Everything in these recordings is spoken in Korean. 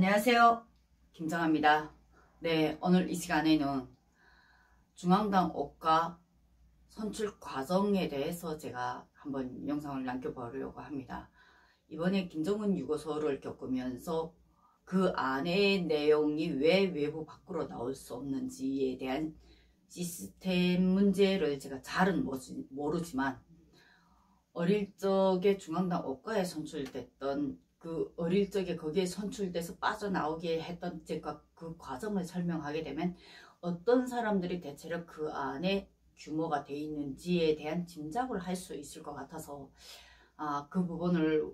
안녕하세요. 김정아입니다. 네, 오늘 이 시간에는 중앙당 옷가 선출 과정에 대해서 제가 한번 영상을 남겨보려고 합니다. 이번에 김정은 유고서를 겪으면서 그 안의 내용이 왜 외부 밖으로 나올 수 없는지에 대한 시스템 문제를 제가 잘은 모르지만 어릴 적에 중앙당 옷가에 선출됐던 그 어릴 적에 거기에 선출돼서 빠져나오게 했던 제가 그 과정을 설명하게 되면 어떤 사람들이 대체로 그 안에 규모가 돼 있는지에 대한 짐작을 할 수 있을 것 같아서 그 부분을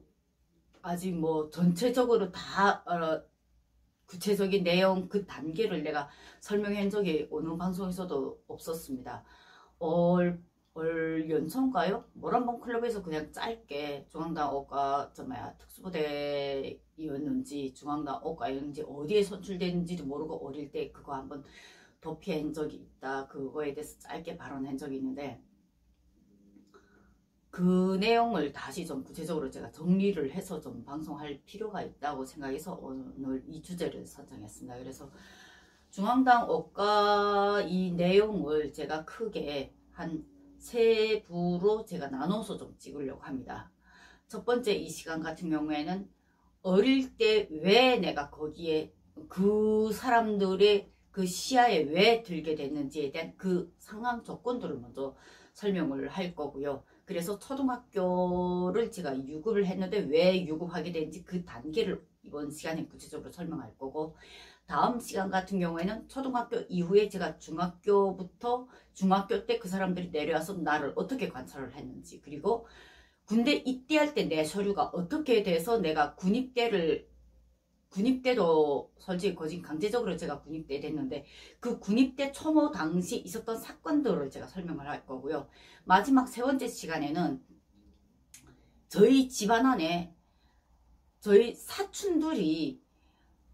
아직 뭐 전체적으로 다 구체적인 내용 그 단계를 내가 설명한 적이 어느 방송에서도 없었습니다. 올 연초인가요? 모란봉 클럽에서 그냥 짧게 중앙당 옷가 특수부대였는지 중앙당 옷가였는지 어디에 선출됐는지도 모르고 어릴 때 그거 한번 도피한 적이 있다. 그거에 대해서 짧게 발언한 적이 있는데 그 내용을 다시 좀 구체적으로 제가 정리를 해서 좀 방송할 필요가 있다고 생각해서 오늘 이 주제를 선정했습니다. 그래서 중앙당 옷가 이 내용을 제가 크게 한 세 부로 제가 나눠서 좀 찍으려고 합니다. 첫 번째 이 시간 같은 경우에는 어릴 때 왜 내가 거기에 그 사람들의 그 시야에 왜 들게 됐는지에 대한 그 상황 조건들을 먼저 설명을 할 거고요. 그래서 초등학교를 제가 유급을 했는데 왜 유급하게 되는지 그 단계를 이번 시간에 구체적으로 설명할 거고, 다음 시간 같은 경우에는 초등학교 이후에 제가 중학교 때 그 사람들이 내려와서 나를 어떻게 관찰을 했는지, 그리고 군대 입대할 때 내 서류가 어떻게 돼서 내가 군입대도 솔직히 거진 강제적으로 제가 군입대 됐는데 그 군입대 초모 당시 있었던 사건들을 제가 설명을 할 거고요. 마지막 세 번째 시간에는 저희 집안 안에 저희 사촌들이,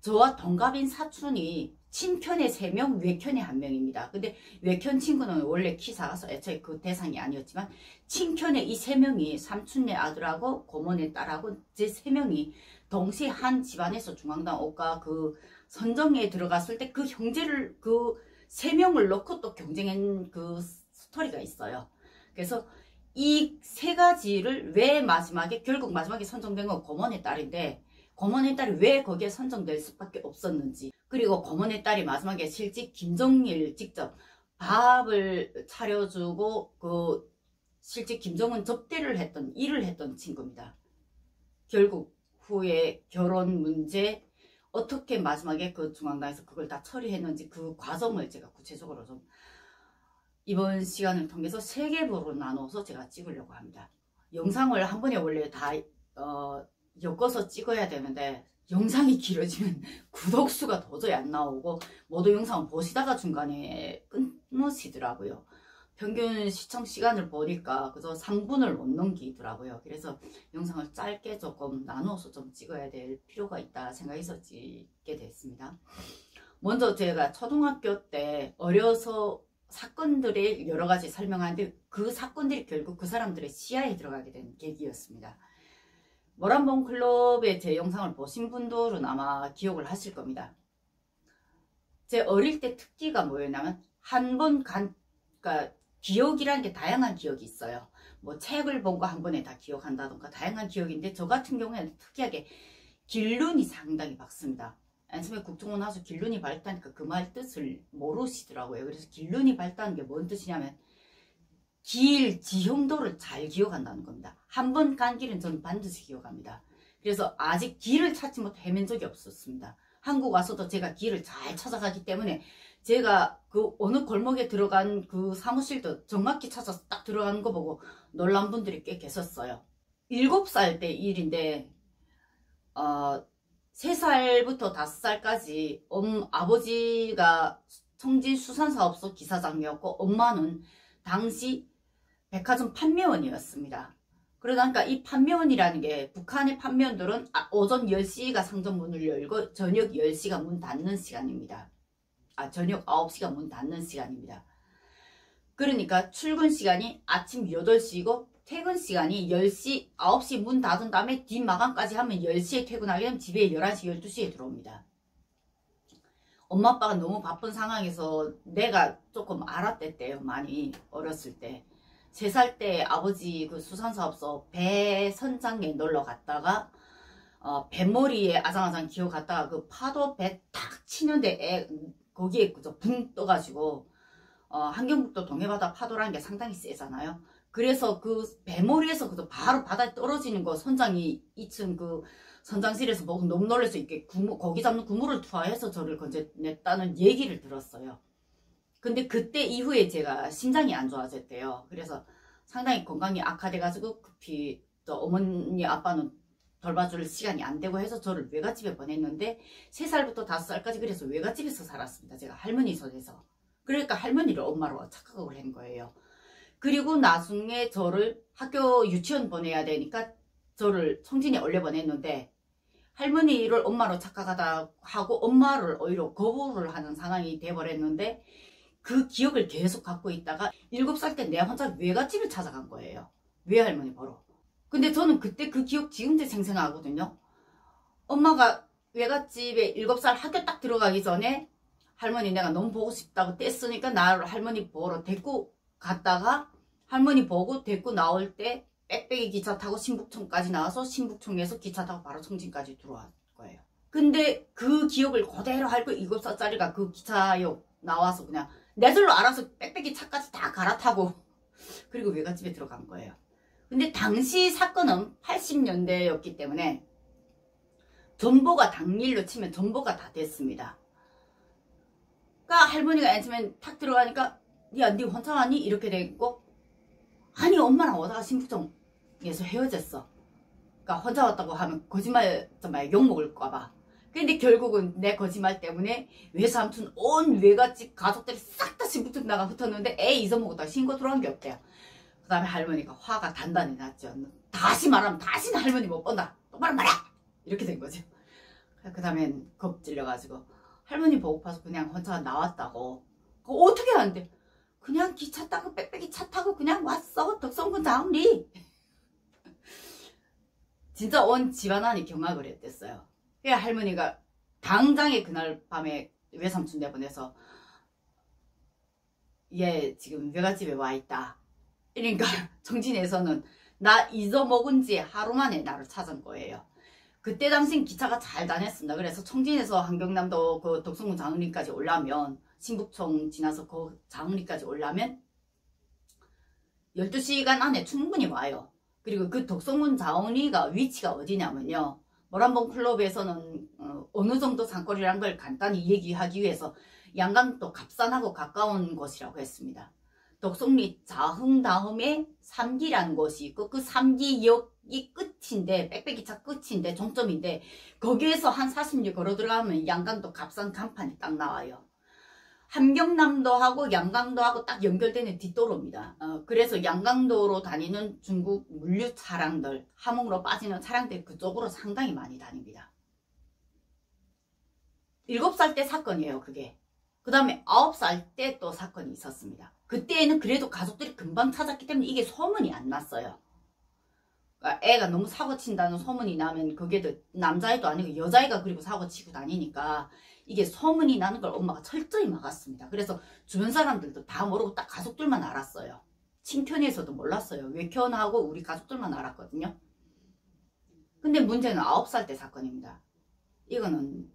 저와 동갑인 사촌이 친편에 3명, 외편에 1명입니다. 근데 외편 친구는 원래 키 작아서 애초에 그 대상이 아니었지만 친편에 이 3명이 삼촌네 아들하고 고모네 딸하고 제 3명이 동시에 한 집안에서 중앙당 옷가 그 선정에 들어갔을 때 그 형제를 그 3명을 놓고 또 경쟁한 그 스토리가 있어요. 그래서 이 세 가지를 왜 결국 마지막에 선정된 건 고모네 딸인데 고모네 딸이 왜 거기에 선정될 수밖에 없었는지, 그리고 고모네 딸이 마지막에 실제 김정일 직접 밥을 차려주고 그 실제 김정은 접대를 했던 일을 했던 친구입니다. 결국 후에 결혼 문제 어떻게 마지막에 그 중앙당에서 그걸 다 처리했는지 그 과정을 제가 구체적으로 좀 이번 시간을 통해서 3개부로 나눠서 제가 찍으려고 합니다. 영상을 한 번에 원래 다 엮어서 찍어야 되는데 영상이 길어지면 구독수가 도저히 안 나오고 모두 영상을 보시다가 중간에 끊으시더라고요. 평균 시청 시간을 보니까 그저 3분을 못 넘기더라고요. 그래서 영상을 짧게 조금 나눠서 좀 찍어야 될 필요가 있다 생각해서 찍게 됐습니다. 먼저 제가 초등학교 때 어려서 사건들의 여러 가지 설명하는데 그 사건들이 결국 그 사람들의 시야에 들어가게 된 계기였습니다. 모란봉 클럽의 제 영상을 보신 분들은 아마 기억을 하실 겁니다. 제 어릴 때 특기가 뭐였냐면 그러니까 기억이라는 게 다양한 기억이 있어요. 뭐 책을 본 거 한 번에 다 기억한다던가 다양한 기억인데 저 같은 경우에는 특이하게 길눈이 상당히 밝습니다. 안심에 국정원 나와서 길눈이 밝다니까 그 말 뜻을 모르시더라고요. 그래서 길눈이 밝다는 게 뭔 뜻이냐면 지형도를 잘 기억한다는 겁니다. 한 번 간 길은 저는 반드시 기억합니다. 그래서 아직 길을 찾지 못해 헤맨 적이 없었습니다. 한국 와서도 제가 길을 잘 찾아가기 때문에 제가 그 어느 골목에 들어간 그 사무실도 정확히 찾아서 딱 들어가는 거 보고 놀란 분들이 꽤 계셨어요. 7살 때 일인데 3살부터 5살까지 아버지가 청진수산사업소 기사장이었고 엄마는 당시 백화점 판매원이었습니다. 그러니까 이 판매원이라는 게 북한의 판매원들은 오전 10시가 상점 문을 열고 저녁 10시가 문 닫는 시간입니다. 저녁 9시가 문 닫는 시간입니다. 그러니까 출근 시간이 아침 8시고 퇴근 시간이 10시, 9시 문 닫은 다음에 뒷마감까지 하면 10시에 퇴근하게 되면 집에 11시, 12시에 들어옵니다. 엄마 아빠가 너무 바쁜 상황에서 내가 조금 알았댔대요. 많이 어렸을 때. 3살 때 아버지 그 수산사업소 배 선장에 놀러 갔다가 뱃머리에 아장아장 기어갔다가 그 파도 배 탁 치는데 거기에 그저 붕 떠가지고 한경북도 동해바다 파도라는 게 상당히 세잖아요. 그래서 그 배머리에서 그저 바로 바다에 떨어지는 거 선장이 2층 그 선장실에서 보고 너무 놀라서 이렇게 고기 잡는 그물을 투하해서 저를 건져냈다는 얘기를 들었어요. 근데 그때 이후에 제가 심장이 안 좋아졌대요. 그래서 상당히 건강이 악화돼가지고 급히 어머니 아빠는 돌봐줄 시간이 안 되고 해서 저를 외갓집에 보냈는데 3살부터 5살까지 그래서 외갓집에서 살았습니다. 제가 할머니 손에서. 그러니까 할머니를 엄마로 착각을 한 거예요. 그리고 나중에 저를 학교 유치원 보내야 되니까 저를 청진에 올려 보냈는데 할머니를 엄마로 착각하다 하고 엄마를 오히려 거부를 하는 상황이 돼버렸는데 그 기억을 계속 갖고 있다가 7살 때 내가 혼자 외갓집을 찾아간 거예요. 외할머니 보러. 근데 저는 그때 그 기억 지금도 생생하거든요. 엄마가 외갓집에 7살 학교 딱 들어가기 전에 할머니 내가 너무 보고 싶다고 뗐으니까 나를 할머니 보러 데리고 갔다가 할머니 보고 데리고 나올 때 빽빽이 기차 타고 신북청까지 나와서 신북청에서 기차 타고 바로 청진까지 들어왔 거예요. 근데 그 기억을 그대로 알고 7살짜리가 그 기차역 나와서 그냥 내들로 알아서 빽빽이 차까지 다 갈아타고 그리고 외갓집에 들어간 거예요. 근데 당시 사건은 80년대였기 때문에 전보가 당일로 치면 전보가 다 됐습니다. 그러니까 할머니가 맨 처음에 탁 들어가니까 야, 니 혼자 왔니? 이렇게 돼있고 아니 엄마랑 오다가 신북청에서 헤어졌어. 그러니까 혼자 왔다고 하면 거짓말 정말 욕먹을까봐. 근데 결국은 내 거짓말 때문에 외삼촌 온 외갓집 가족들이 싹 다 신북청 나가 흩었는데 애 잊어먹었다가 신고 들어간 게 없대요. 그 다음에 할머니가 화가 단단히 났죠. 다시 말하면 다시는 할머니 못 본다. 똑바로 말해! 이렇게 된 거죠. 그 다음엔 겁질려가지고 할머니 보고파서 그냥 혼자 나왔다고. 그거 어떻게 하는데? 그냥 기차 타고 빽빽이 차 타고 그냥 왔어. 덕성군 장리. 진짜 온 집안안이 경악을 했댔어요. 그래야 할머니가 당장에 그날 밤에 외삼촌 내보내서 얘 지금 외갓집에 와있다. 그러니까 정진에서는 나 잊어먹은 지 하루 만에 나를 찾은 거예요. 그때 당시엔 기차가 잘 다녔습니다. 그래서 청진에서 한경남도 그 덕성군 장흥리까지 올라면 신북청 지나서 그 장흥리까지 올라면 12시간 안에 충분히 와요. 그리고 그 덕성군 장흥리가 위치가 어디냐면요. 모란봉 클럽에서는 어느 정도 산골이란 걸 간단히 얘기하기 위해서 양강도 갑산하고 가까운 곳이라고 했습니다. 덕성리 자흥 다음에 삼기라는 곳이 있고 그 삼기역이 끝인데 빽빽이차 끝인데 종점인데 거기에서 한 40리 걸어 들어가면 양강도 갑산 간판이 딱 나와요. 함경남도하고 양강도하고 딱 연결되는 뒷도로입니다. 그래서 양강도로 다니는 중국 물류 차량들, 함흥으로 빠지는 차량들이 그쪽으로 상당히 많이 다닙니다. 7살 때 사건이에요, 그게. 그 다음에 9살 때 또 사건이 있었습니다. 그때에는 그래도 가족들이 금방 찾았기 때문에 이게 소문이 안 났어요. 그러니까 애가 너무 사고 친다는 소문이 나면 그게 남자애도 아니고 여자애가 그리고 사고 치고 다니니까 이게 소문이 나는 걸 엄마가 철저히 막았습니다. 그래서 주변 사람들도 다 모르고 딱 가족들만 알았어요. 친편에서도 몰랐어요. 외편하고 우리 가족들만 알았거든요. 근데 문제는 9살 때 사건입니다. 이거는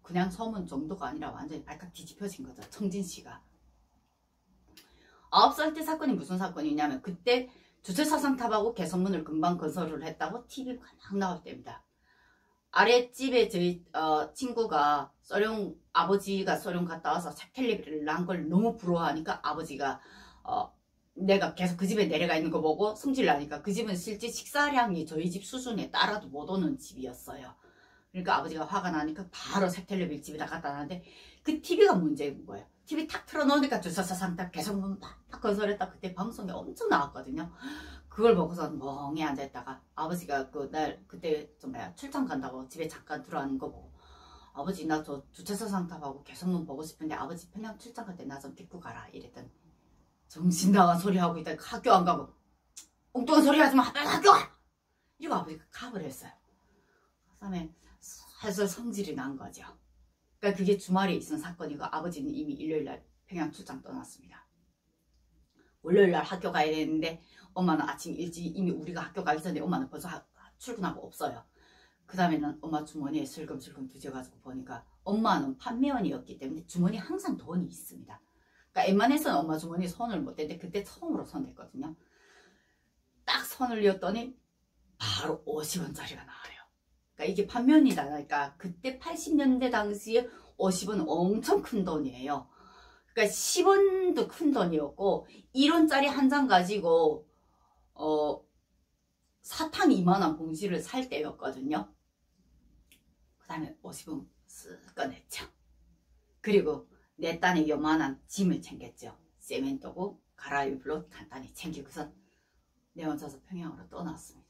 그냥 소문 정도가 아니라 완전히 발칵 뒤집혀진 거죠. 청진씨가. 9살 때 사건이 무슨 사건이냐면 그때 주체사상탑하고 개선문을 금방 건설을 했다고 TV가 막 나올 때입니다. 아랫집에 저희 친구가 아버지가 소련 갔다 와서 텔레비를 난 걸 너무 부러워하니까 아버지가 내가 계속 그 집에 내려가 있는 거 보고 성질 나니까 그 집은 실제 식사량이 저희 집 수준에 따라도 못 오는 집이었어요. 그러니까 아버지가 화가 나니까 바로 새 텔레비를 집에다 갖다 놨는데 그 TV가 문제인 거예요. TV 탁 틀어놓으니까 주차사상탑 개선문 막 건설했다. 그때 방송에 엄청 나왔거든요. 그걸 보고서 멍해 앉아있다가 아버지가 그때 출장 간다고 집에 잠깐 들어왔는 거 보고 아버지 나 저 주차사상탑하고 개선문 보고 싶은데 아버지 편향 출장 갈 때 나 좀 데리고 가라 이랬더니 정신 나간 소리 하고 있다. 학교 안 가고 엉뚱한 소리 하지 마. 빨리 학교 가. 이러고 아버지가 가버렸어요. 그 다음에 살살 성질이 난 거죠. 그러니까 그게 주말에 있은 사건이고 아버지는 이미 일요일날 평양 출장 떠났습니다. 월요일날 학교 가야 되는데 엄마는 아침 일찍 이미 우리가 학교 가기 전에 엄마는 벌써 출근하고 없어요. 그 다음에는 엄마 주머니에 슬금슬금 뒤져가지고 보니까 엄마는 판매원이었기 때문에 주머니에 항상 돈이 있습니다. 그러니까 웬만해서는 엄마 주머니에 손을 못 댔는데 그때 처음으로 손 댔거든요. 딱 손을 뉘었더니 바로 50원짜리가 나와요. 그러니까 이게 판매원이다. 그러니까 그때 80년대 당시에 50원 엄청 큰 돈이에요. 그러니까 10원도 큰 돈이었고 1원짜리 한 장 가지고 사탕 2만원 봉지를 살 때였거든요. 그 다음에 50원 쓱 꺼냈죠. 그리고 내 딴에 요만한 짐을 챙겼죠. 세멘토고 갈아입으로 간단히 챙기고선 내 혼자서 평양으로 떠났습니다.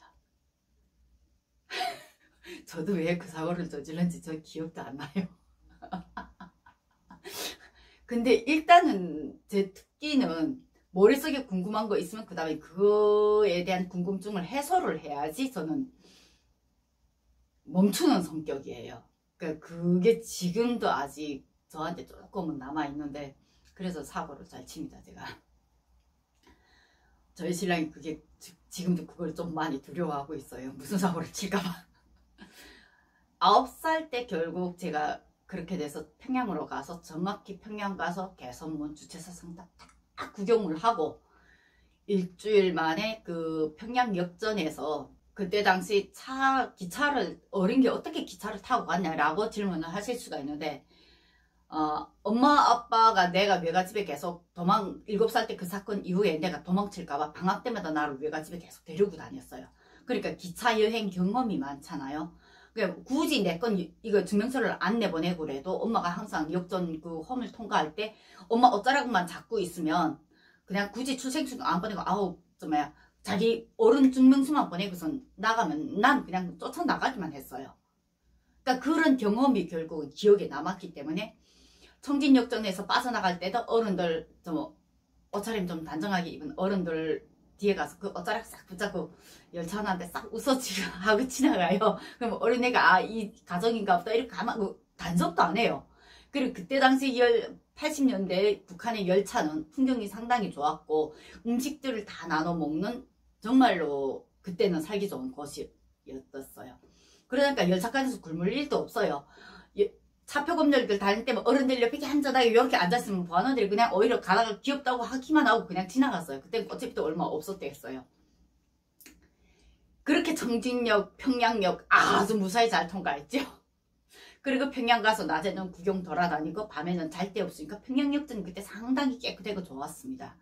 저도 왜 그 사고를 저질렀는지 저 기억도 안 나요. 근데 일단은 제 특기는 머릿속에 궁금한 거 있으면 그 다음에 그거에 대한 궁금증을 해소를 해야지 저는 멈추는 성격이에요. 그러니까 그게 지금도 아직 저한테 조금은 남아있는데 그래서 사고를 잘 칩니다. 제가 저희 신랑이 그게 지금도 그걸 좀 많이 두려워하고 있어요. 무슨 사고를 칠까봐. 9살 때 결국 제가 그렇게 돼서 평양으로 가서 정확히 평양 가서 개선문 주최사 상담 다 구경을 하고 일주일 만에 그 평양역전에서 그때 당시 기차를 어린 게 어떻게 기차를 타고 갔냐라고 질문을 하실 수가 있는데 엄마 아빠가 내가 외갓집에 계속 7살 때 그 사건 이후에 내가 도망칠까봐 방학 때마다 나를 외갓집에 계속 데리고 다녔어요. 그러니까 기차 여행 경험이 많잖아요. 그러니까 굳이 내 건 이거 증명서를 안 내보내고 그래도 엄마가 항상 역전 그 홈을 통과할 때 엄마 옷자락만 잡고 있으면 그냥 굳이 출생증 안 보내고 아우 좀야 자기 어른 증명서만 보내고선 나가면 난 그냥 쫓아나가기만 했어요. 그러니까 그런 경험이 결국 기억에 남았기 때문에 청진역전에서 빠져나갈 때도 어른들 좀 옷차림 좀 단정하게 입은 어른들 뒤에 가서 그 옷자락 싹 붙잡고 열차한테 싹 웃어치고 하고 지나가요. 그럼 어린애가 이 가정인가 보다 이렇게 가만히 단속도 안 해요. 그리고 그때 당시 80년대 북한의 열차는 풍경이 상당히 좋았고 음식들을 다 나눠 먹는 정말로 그때는 살기 좋은 곳이었어요. 그러니까 열차까지서 굶을 일도 없어요. 차표검열들 다닐 때면 어른들 옆에 한잔하게 이렇게 앉았으면 보안원들이 그냥 오히려 가다가 귀엽다고 하기만 하고 그냥 지나갔어요. 그때 어차피 또 얼마 없었댔어요. 그렇게 청진역, 평양역 아주 무사히 잘 통과했죠. 그리고 평양 가서 낮에는 구경 돌아다니고 밤에는 잘 데 없으니까 평양역전 그때 상당히 깨끗하고 좋았습니다.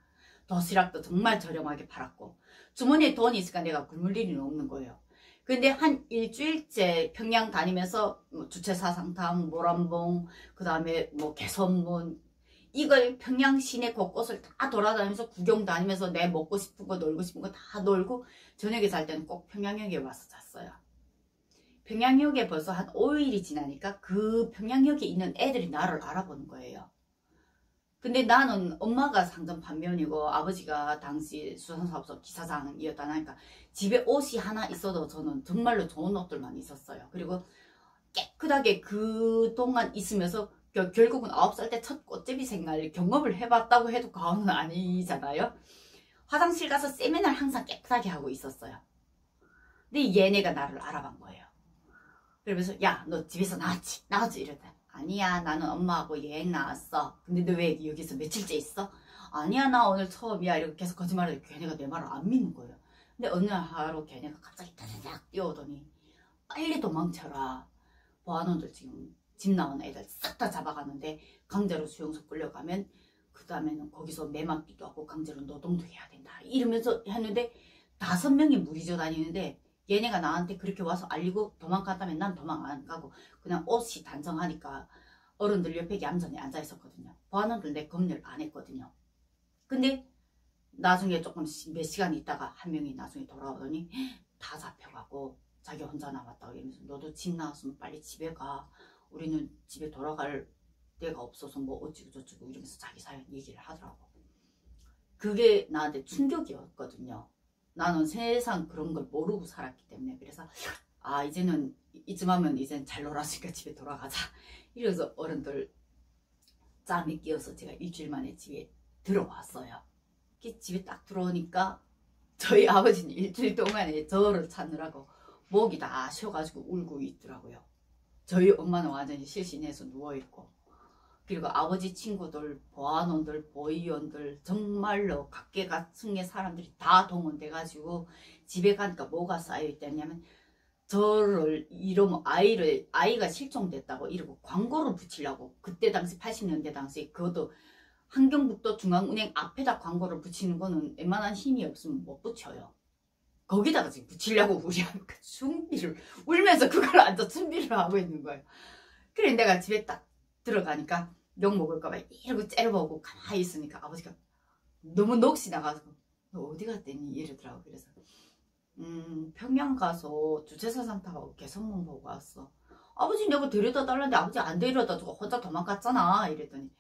도시락도 정말 저렴하게 팔았고 주머니에 돈이 있으니까 내가 굶을 일이 없는 거예요. 근데 한 일주일째 평양 다니면서 주최사 상담, 모란봉, 그 다음에 뭐 개선문 이걸 평양 시내 곳곳을 다 돌아다니면서 구경 다니면서 내 먹고 싶은 거 놀고 싶은 거 다 놀고 저녁에 잘 때는 꼭 평양역에 와서 잤어요. 평양역에 벌써 한 5일이 지나니까 그 평양역에 있는 애들이 나를 알아보는 거예요. 근데 나는 엄마가 상점 판매원이고 아버지가 당시 수산사업소 기사장이었다 하니까 집에 옷이 하나 있어도 저는 정말로 좋은 옷들만 있었어요. 그리고 깨끗하게 그동안 있으면서 결국은 9살 때 첫 꽃제비 생활 경험을 해봤다고 해도 과언은 아니잖아요. 화장실 가서 세면을 항상 깨끗하게 하고 있었어요. 근데 얘네가 나를 알아본 거예요. 그러면서 야 너 집에서 나왔지 이러다. 아니야 나는 엄마하고 여행 나왔어. 근데 너 왜 여기서 며칠째 있어? 아니야 나 오늘 처음이야. 이렇게 계속 거짓말을 해도 걔네가 내 말을 안 믿는 거예요. 근데 어느 날 하루 걔네가 갑자기 다다닥 뛰어오더니 빨리 도망쳐라. 보안원들 지금 집 나온 애들 싹 다 잡아가는데 강제로 수용소 끌려가면 그 다음에는 거기서 매 맞기도 하고 강제로 노동도 해야 된다. 이러면서 했는데 5명이 무리져 다니는데 얘네가 나한테 그렇게 와서 알리고 도망갔다면 난 도망 안 가고 그냥 옷이 단정하니까 어른들 옆에 얌전히 앉아 있었거든요. 보안원들 내 검열 안 했거든요. 근데 나중에 조금 몇 시간 있다가 한 명이 나중에 돌아오더니 다 잡혀가고 자기 혼자 남았다고 이러면서 너도 집 나왔으면 빨리 집에 가. 우리는 집에 돌아갈 데가 없어서 뭐 어찌고 저찌고 이러면서 자기 사연 얘기를 하더라고. 그게 나한테 충격이었거든요. 나는 세상 그런 걸 모르고 살았기 때문에. 그래서 이제는 이쯤 하면 이젠 잘 놀았으니까 집에 돌아가자. 이래서 어른들 짬이 끼어서 제가 일주일 만에 집에 들어왔어요. 집에 딱 들어오니까 저희 아버지는 일주일 동안에 저를 찾느라고 목이 다 쉬어가지고 울고 있더라고요. 저희 엄마는 완전히 실신해서 누워있고, 그리고 아버지 친구들, 보안원들, 보위원들, 정말로 각계각층의 사람들이 다 동원돼가지고 집에 가니까 뭐가 쌓여있다냐면, 저를 이러면 아이가 실종됐다고 이러고 광고를 붙이려고, 그때 당시 80년대 당시 그것도 한경북도 중앙은행 앞에다 광고를 붙이는 거는 웬만한 힘이 없으면 못 붙여요. 거기다가 지금 붙이려고 우리 아이가 준비를, 울면서 그걸 앉아 준비를 하고 있는 거예요. 그래 내가 집에 딱 들어가니까 욕 먹을까봐 이러고 째려보고 가만히 있으니까 아버지가 너무 넋이 나가지고 너 어디 갔더니 이러더라고. 그래서 평양 가서 주최사상 타고 개성문 보고 왔어. 아버지 내가 데려다 달라는데 아버지 안 데려다 주고 혼자 도망갔잖아 이랬더니,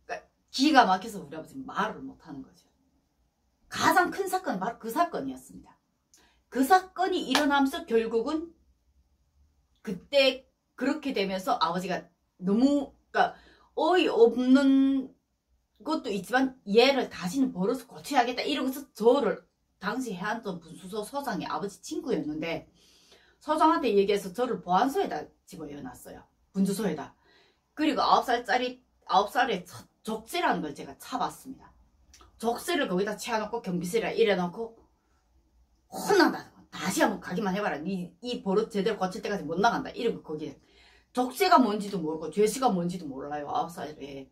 그러니까 기가 막혀서 우리 아버지는 말을 못하는 거죠. 가장 큰 사건은 바로 그 사건이었습니다. 그 사건이 일어나면서 결국은 그때 그렇게 되면서 아버지가 너무, 그러니까 어이없는 것도 있지만 얘를 다시는 버릇을 고쳐야겠다 이러고서 저를, 당시 해안동 분수소 서장이 아버지 친구였는데 서장한테 얘기해서 저를 보안소에다 집어넣어놨어요. 분주소에다. 그리고 9살에 족쇄라는 걸 제가 차봤습니다. 족쇄를 거기다 채워놓고 경비실에 이래놓고 혼난다. 다시 한번 가기만 해봐라. 이 버릇 제대로 고칠 때까지 못 나간다. 이러고 거기에 족쇄가 뭔지도 모르고 죄수가 뭔지도 몰라요. 9살에.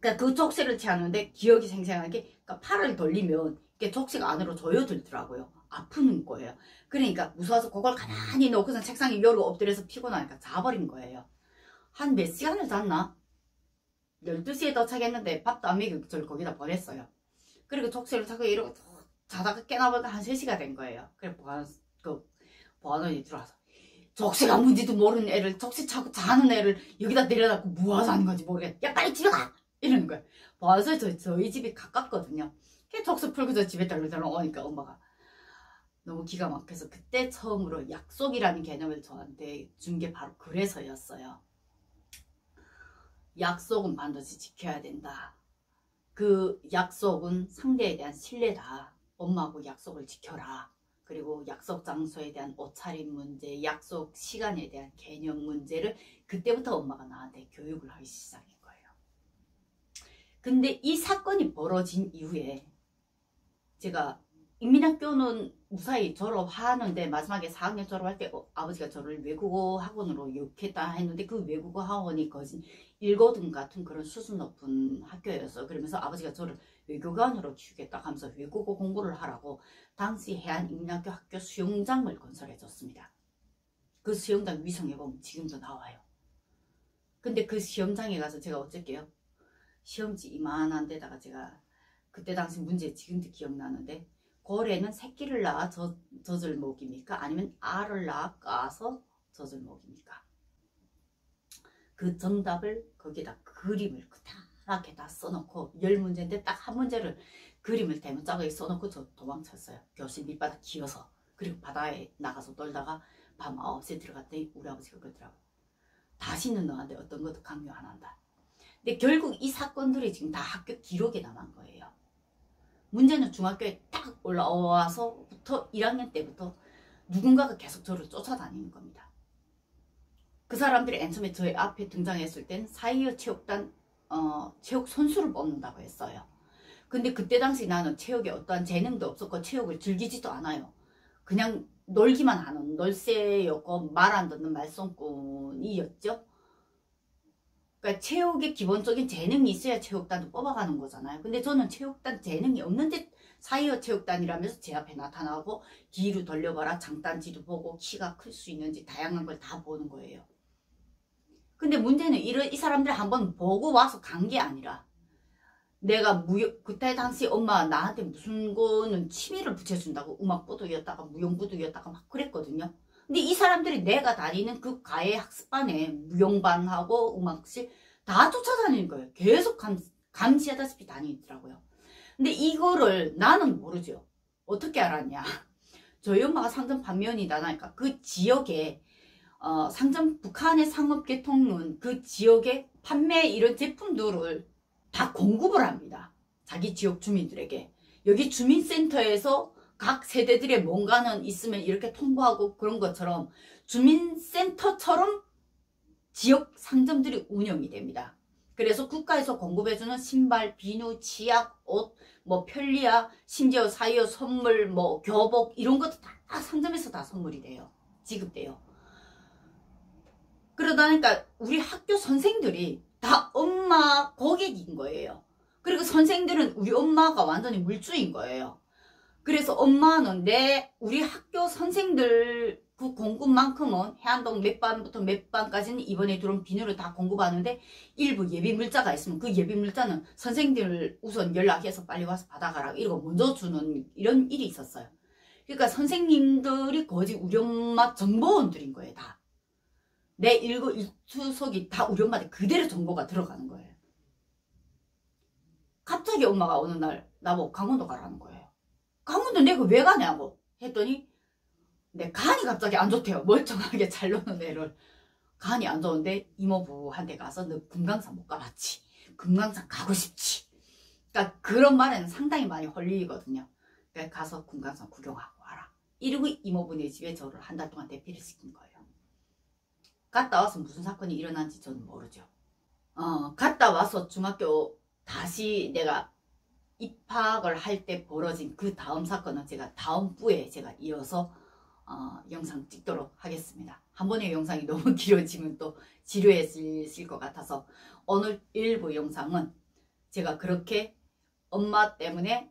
그러니까 그 족쇄를 채우는데 기억이 생생하게, 그러니까 팔을 돌리면 이게 족쇄가 안으로 조여들더라고요. 아픈 거예요. 그러니까 무서워서 그걸 가만히 놓고서 책상에 열고 엎드려서 피곤하니까 자버린 거예요. 한 몇 시간을 잤나? 12시에 도착했는데 밥도 안 먹이고 저를 거기다 보냈어요. 그리고 족쇄를 차고 이러고 자다가 깨나보니까 한 3시가 된 거예요. 그래 보안원이 들어와서 족쇄가 뭔지도 모르는 애를, 족쇄 차고 자는 애를 여기다 내려놓고 뭐하자는 건지 모르겠어. 야 빨리 집에 가! 이러는 거예요. 보안소에 저희 집이 가깝거든요. 족쇄 풀고 저 집에 달려달라 오니까 엄마가 너무 기가 막혀서 그때 처음으로 약속이라는 개념을 저한테 준 게 바로 그래서였어요. 약속은 반드시 지켜야 된다. 그 약속은 상대에 대한 신뢰다. 엄마하고 약속을 지켜라. 그리고 약속 장소에 대한 옷차림 문제, 약속 시간에 대한 개념 문제를 그때부터 엄마가 나한테 교육을 하기 시작한 거예요. 근데 이 사건이 벌어진 이후에 제가 인민학교는 무사히 졸업하는데 마지막에 4학년 졸업할 때 아버지가 저를 외국어 학원으로 유혹했다 했는데, 그 외국어 학원이 거진 1고등 같은 그런 수준 높은 학교였어요. 그러면서 아버지가 저를 외국어원으로 키우겠다 하면서 외국어 공부를 하라고 당시 해안인민학교 학교 수영장을 건설해 줬습니다. 그 수영장 위성해보면 지금도 나와요. 근데 그 시험장에 가서 제가 어쩔게요? 시험지 이만한 데다가 제가 그때 당시 문제 지금도 기억나는데, 고래는 새끼를 낳아 젖을 먹입니까? 아니면 알을 낳아 까서 젖을 먹입니까? 그 정답을 거기다 그림을 그렇게 다 써놓고 10문제인데 딱 한 문제를 그림을 대문짝하게 써놓고 저 도망쳤어요. 교실 밑바닥 기어서. 그리고 바다에 나가서 놀다가 밤 9시에 들어갔더니 우리 아버지가 그러더라고요. 다시는 너한테 어떤 것도 강요 안 한다. 근데 결국 이 사건들이 지금 다 학교 기록에 남은 거예요. 문제는 중학교에 딱 올라와서부터 1학년 때부터 누군가가 계속 저를 쫓아다니는 겁니다. 그 사람들이 맨 처음에 저희 앞에 등장했을 땐 사이어 체육단 체육 선수를 뽑는다고 했어요. 근데 그때 당시 나는 체육에 어떠한 재능도 없었고 체육을 즐기지도 않아요. 그냥 놀기만 하는 놀새였고 말 안 듣는 말썽꾼이었죠. 그러니까 체육에 기본적인 재능이 있어야 체육단도 뽑아가는 거잖아요. 근데 저는 체육단 재능이 없는데 사이어 체육단이라면서 제 앞에 나타나고 뒤로 돌려봐라 장단지도 보고 키가 클 수 있는지 다양한 걸 다 보는 거예요. 근데 문제는 이 사람들 한번 보고 와서 간 게 아니라, 내가 그때 당시 엄마 나한테 무슨 거는 취미를 붙여준다고 음악부도였다가 무용부도였다가 막 그랬거든요. 근데 이 사람들이 내가 다니는 그 가해 학습반에 무용반하고 음악실 다 쫓아다니는 거예요. 계속 감시하다시피 다니더라고요. 근데 이거를 나는 모르죠. 어떻게 알았냐. 저희 엄마가 상점 판매원이다 나니까 그 지역에 상점 북한의 상업계통은 그 지역에 판매 이런 제품들을 다 공급을 합니다. 자기 지역 주민들에게. 여기 주민센터에서 각 세대들의 뭔가는 있으면 이렇게 통보하고 그런 것처럼 주민센터처럼 지역 상점들이 운영이 됩니다. 그래서 국가에서 공급해주는 신발, 비누, 치약, 옷, 뭐 편리화, 심지어 사이어 선물, 뭐 교복 이런 것도 다 상점에서 다 선물이 돼요. 지급돼요. 그러다 보니까 우리 학교 선생들이 다 엄마 고객인 거예요. 그리고 선생들은 우리 엄마가 완전히 물주인 거예요. 그래서 엄마는 우리 학교 선생들 그 공급만큼은 해안동 몇 반부터 몇 반까지는 이번에 들어온 비누를 다 공급하는데 일부 예비 물자가 있으면 그 예비 물자는 선생들 우선 연락해서 빨리 와서 받아가라 이러고 먼저 주는 이런 일이 있었어요. 그러니까 선생님들이 거의 우리 엄마 정보원들인 거예요. 다. 내 일거일투석이 다 우리 엄마한테 그대로 정보가 들어가는 거예요. 갑자기 엄마가 어느 날 나보고 강원도 가라는 거예요. 강원도 내가 왜 가냐고 했더니 내 간이 갑자기 안 좋대요. 멀쩡하게 잘 노는 애를. 간이 안 좋은데 이모부한테 가서 너 금강산 못 가봤지. 금강산 가고 싶지. 그러니까 그런 말에는 상당히 많이 홀리거든요. 그러니까 가서 금강산 구경하고 와라. 이러고 이모부네 집에 저를 한 달 동안 대피를 시킨 거예요. 갔다 와서 무슨 사건이 일어난지 저는 모르죠. 갔다 와서 중학교 다시 내가 입학을 할 때 벌어진 그 다음 사건은 제가 다음 부에 제가 이어서 영상 찍도록 하겠습니다. 한 번의 영상이 너무 길어지면 또 지루해질 것 같아서 오늘 일부 영상은 제가 그렇게 엄마 때문에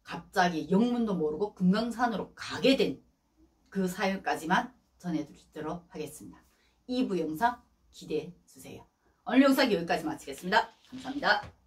갑자기 영문도 모르고 금강산으로 가게 된 그 사연까지만 전해드리도록 하겠습니다. 2부 영상 기대해 주세요. 오늘 영상 여기까지 마치겠습니다. 감사합니다.